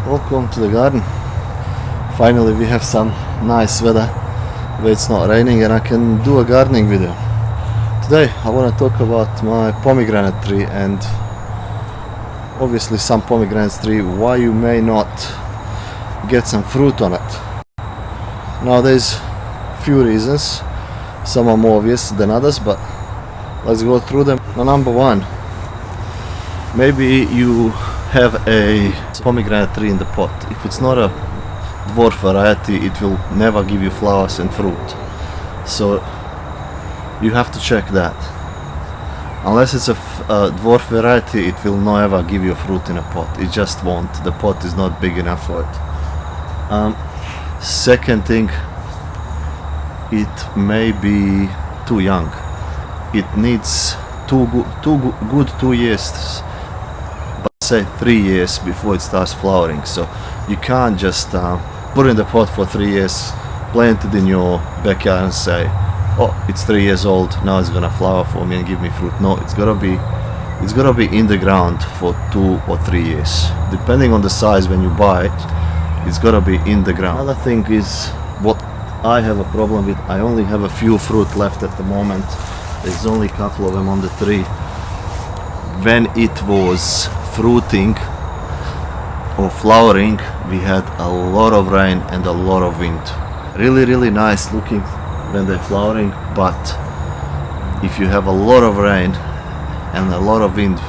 Welcome to the garden. Finally we have some nice weather where it's not raining and I can do a gardening video. Today I want to talk about my pomegranate tree and obviously some pomegranate tree, why you may not get some fruit on it. Now there's few reasons, some are more obvious than others, but let's go through them. Now, number one, maybe you have a pomegranate tree in the pot. If it's not a dwarf variety, it will never give you flowers and fruit. So you have to check that. Unless it's a dwarf variety, it will not ever give you fruit in a pot. It just won't. The pot is not big enough for it. Second thing, it may be too young. It needs good 2 years, but say 3 years before it starts flowering. So you can't just put it in the pot for 3 years, plant it in your backyard and say, oh, it's 3 years old, now it's gonna flower for me and give me fruit. No, it's gotta be in the ground for 2 or 3 years, depending on the size. When you buy it, it's gotta be in the ground. Another thing is what I have a problem with. I only have a few fruit left at the moment. There's only a couple of them on the tree. When it was fruiting or flowering, we had a lot of rain and a lot of wind. Really nice looking when they're flowering, but if you have a lot of rain and a lot of wind,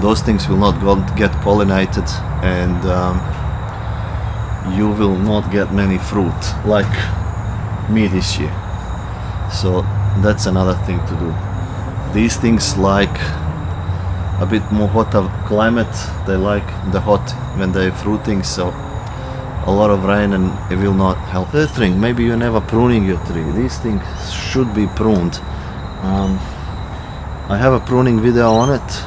those things will not get pollinated, and you will not get many fruit like me this year. So that's another thing to do. These things like a bit more hotter climate. They like the hot when they're fruiting, so a lot of rain and it will not help. Third thing, maybe you're never pruning your tree. These things should be pruned. I have a pruning video on it,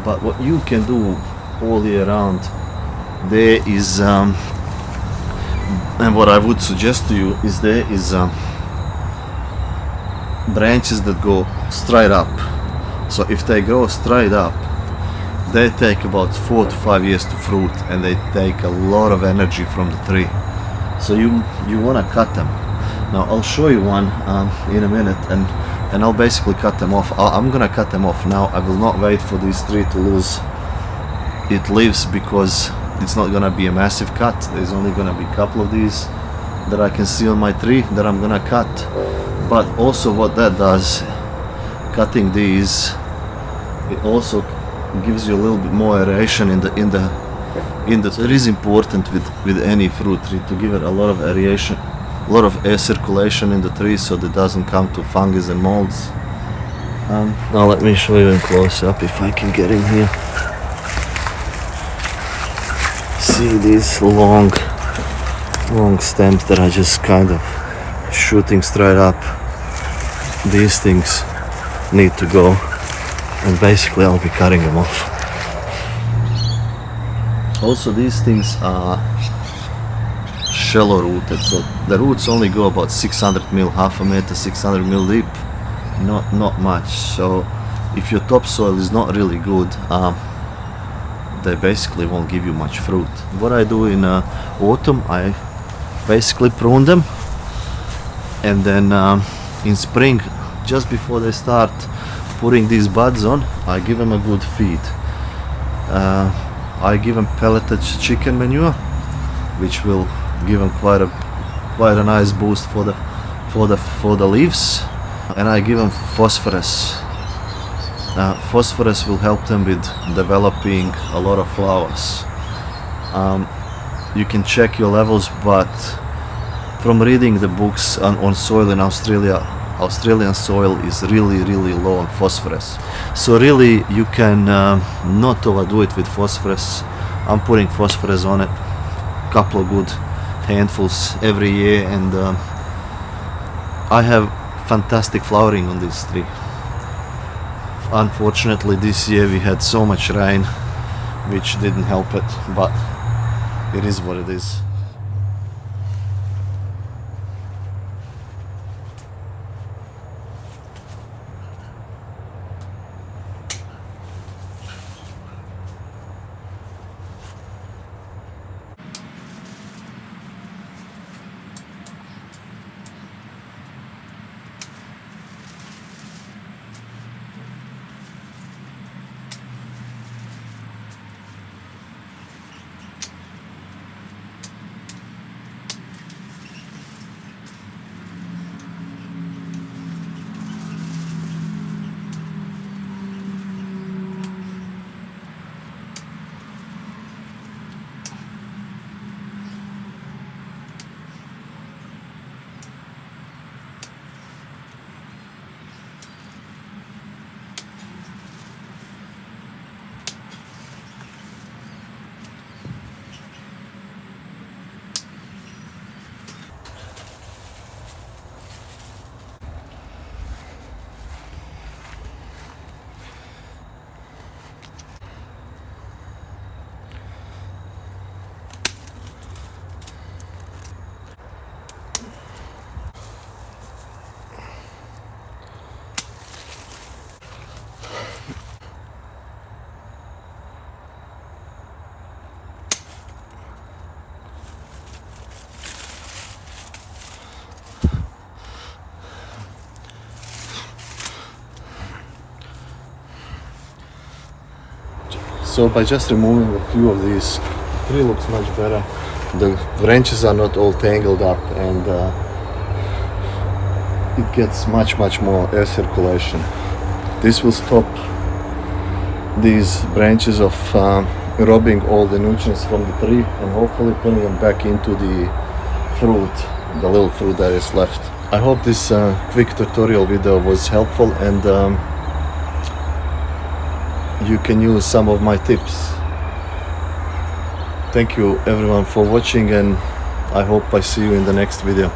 but what you can do all year round, there is and what I would suggest to you is there is branches that go straight up. So if they grow straight up, they take about 4 to 5 years to fruit, and they take a lot of energy from the tree. So you want to cut them. Now I'll show you one in a minute, and I'll basically cut them off. I'm gonna cut them off now. I will not wait for this tree to lose its leaves, because it's not gonna be a massive cut. There's only gonna be a couple of these that I can see on my tree that I'm gonna cut. But also what that does, cutting these, it also gives you a little bit more aeration in the it is important with any fruit tree to give it a lot of aeration, a lot of air circulation in the tree, so that it doesn't come to fungus and molds. Now let me show you in close up if I can get in here. See these long stems that are just kind of shooting straight up. These things need to go, and basically I'll be cutting them off. Also, these things are shallow rooted, so the roots only go about 600 mil, half a meter, 600 mil deep, not much. So if your topsoil is not really good, they basically won't give you much fruit. What I do in autumn, I basically prune them, and then in spring, just before they start putting these buds on, I give them a good feed. I give them pelleted chicken manure, which will give them quite a nice boost for the leaves, and I give them phosphorus. Phosphorus will help them with developing a lot of flowers. You can check your levels, but from reading the books on soil in Australia, Australian soil is really low on phosphorus. So really you can not overdo it with phosphorus. I'm putting phosphorus on it, couple of good handfuls every year, and I have fantastic flowering on this tree. Unfortunately this year we had so much rain which didn't help it, but it is what it is. So by just removing a few of these, the tree looks much better. The branches are not all tangled up, and it gets much more air circulation. This will stop these branches of robbing all the nutrients from the tree and hopefully putting them back into the fruit, the little fruit that is left. I hope this quick tutorial video was helpful, and you can use some of my tips. Thank you everyone for watching, and I hope I see you in the next video.